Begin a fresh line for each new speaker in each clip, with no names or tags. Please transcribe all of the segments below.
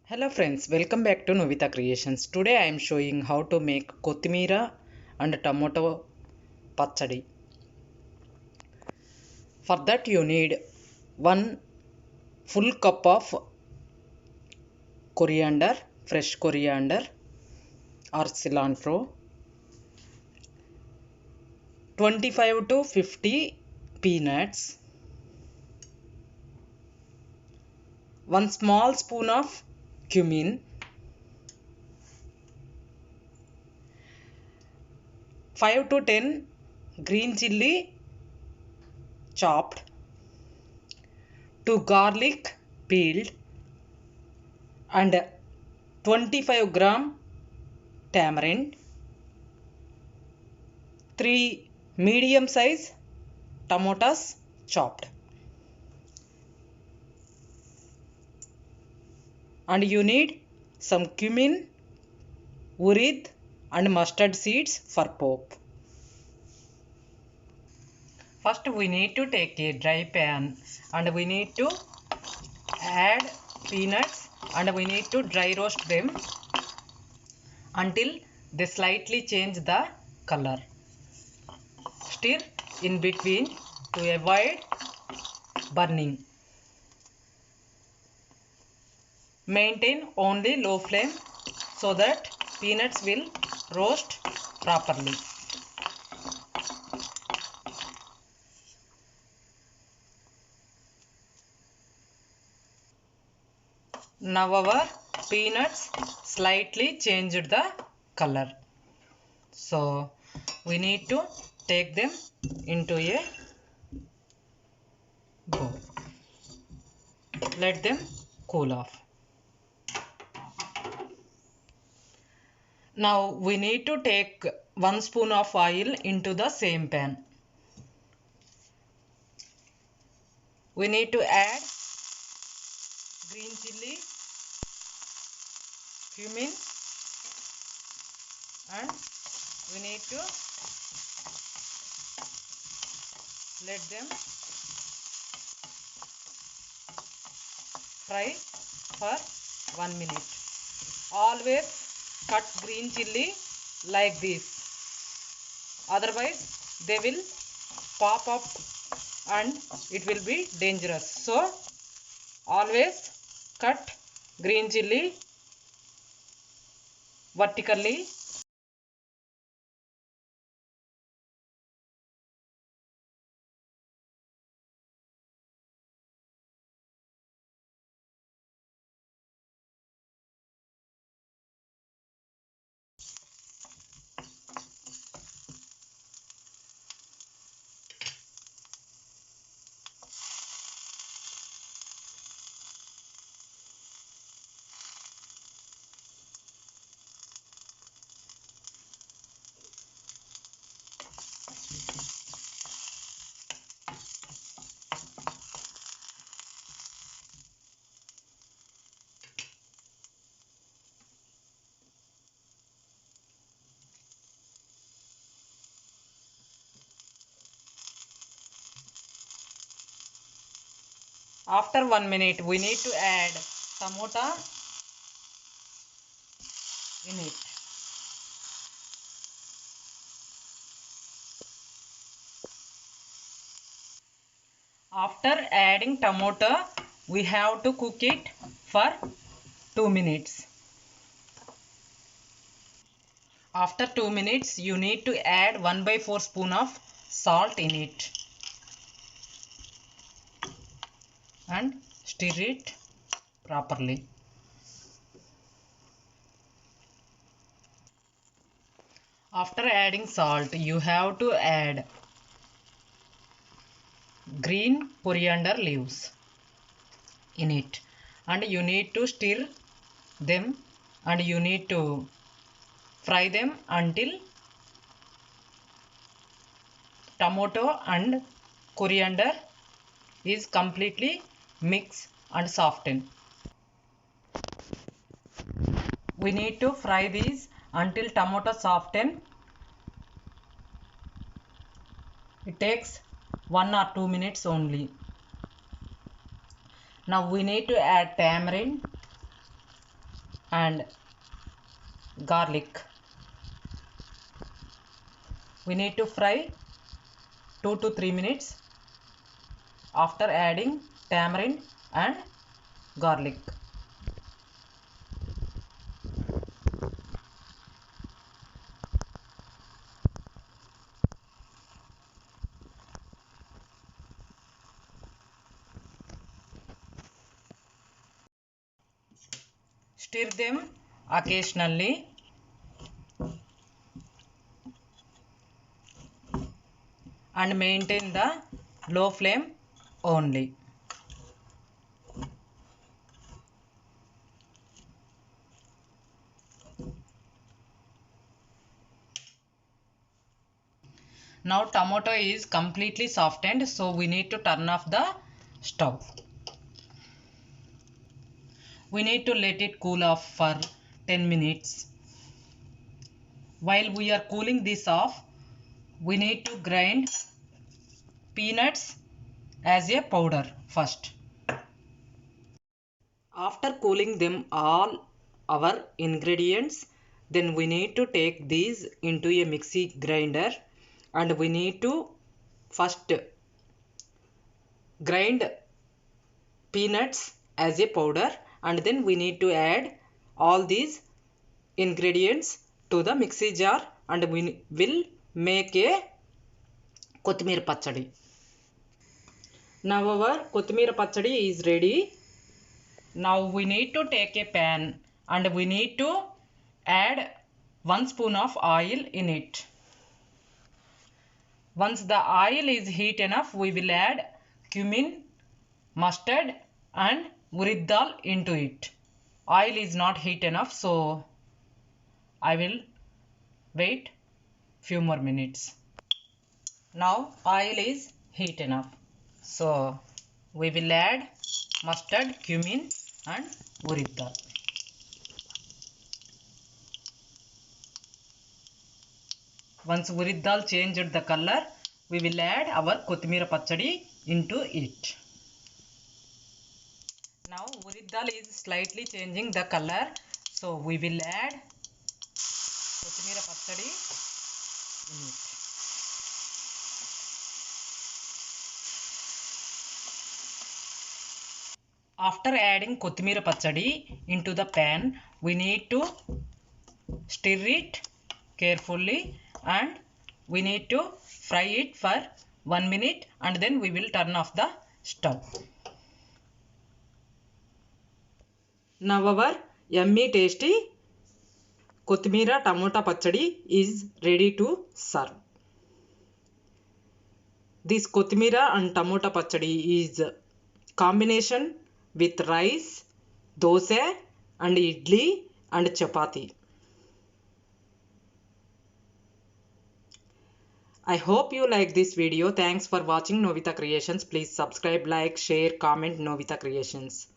Hello friends, welcome back to Novita Creations. Today I am showing how to make kothimira and tomato pachadi. For that you need 1 full cup of coriander, fresh coriander or cilantro, 25 to 50 peanuts, 1 small spoon of cumin, 5 to 10 green chilli chopped, 2 garlic peeled, and 25 gram tamarind, 3 medium size tomatoes chopped. And you need some cumin, urid and mustard seeds for poke. First we need to take a dry pan and we need to add peanuts and we need to dry roast them until they slightly change the color. Stir in between to avoid burning. Maintain only low flame so that peanuts will roast properly. Now our peanuts slightly changed the color. So we need to take them into a bowl. Let them cool off. Now we need to take 1 spoon of oil into the same pan. We need to add green chilli, cumin, and we need to let them fry for 1 minute. Always cut green chilli like this, otherwise they will pop up and it will be dangerous. So always cut green chilli vertically. After 1 minute we need to add tomato in it. After adding tomato, we have to cook it for 2 minutes. After 2 minutes, you need to add 1/4 spoon of salt in it and stir it properly. After adding salt, you have to add green coriander leaves in it and you need to stir them and you need to fry them until tomato and coriander is completely mixed and softened. We need to fry these until tomato soften. It takes 1 or 2 minutes only. Now we need to add tamarind and garlic. We need to fry 2 to 3 minutes after adding tamarind and garlic. Stir them occasionally and maintain the low flame only. Now tomato is completely softened, so we need to turn off the stove. We need to let it cool off for 10 minutes. While we are cooling this off, we need to grind peanuts as a powder first. After cooling them all our ingredients, then we need to take these into a mixie grinder and we need to first grind peanuts as a powder and then we need to add all these ingredients to the mixie jar and we will make a kothmir pachadi. Now our kothmir pachadi is ready. Now we need to take a pan and we need to add 1 spoon of oil in it. Once the oil is heat enough, we will add cumin, mustard and urid dal into it. Oil is not heat enough, so I will wait few more minutes. Now oil is heat enough, so we will add mustard, cumin and urid dal. Once urid dal changed the color, we will add our kothmir pachadi into it. Now urid dal is slightly changing the color, so we will add kothmir pachadi in it. After adding kothmir pachadi into the pan, we need to stir it carefully and we need to fry it for 1 minute and then we will turn off the stove. Now our yummy tasty kothmira tomato pachadi is ready to serve. This kothmira and tomato pachadi is combination with rice, dosa and idli and chapati. I hope you like this video. Thanks for watching Novita Creations. Please subscribe, like, share, comment Novita Creations.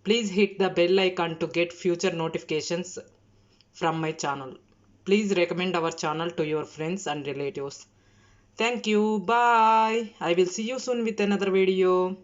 Please hit the bell icon to get future notifications from my channel. Please recommend our channel to your friends and relatives. Thank you. Bye. I will see you soon with another video.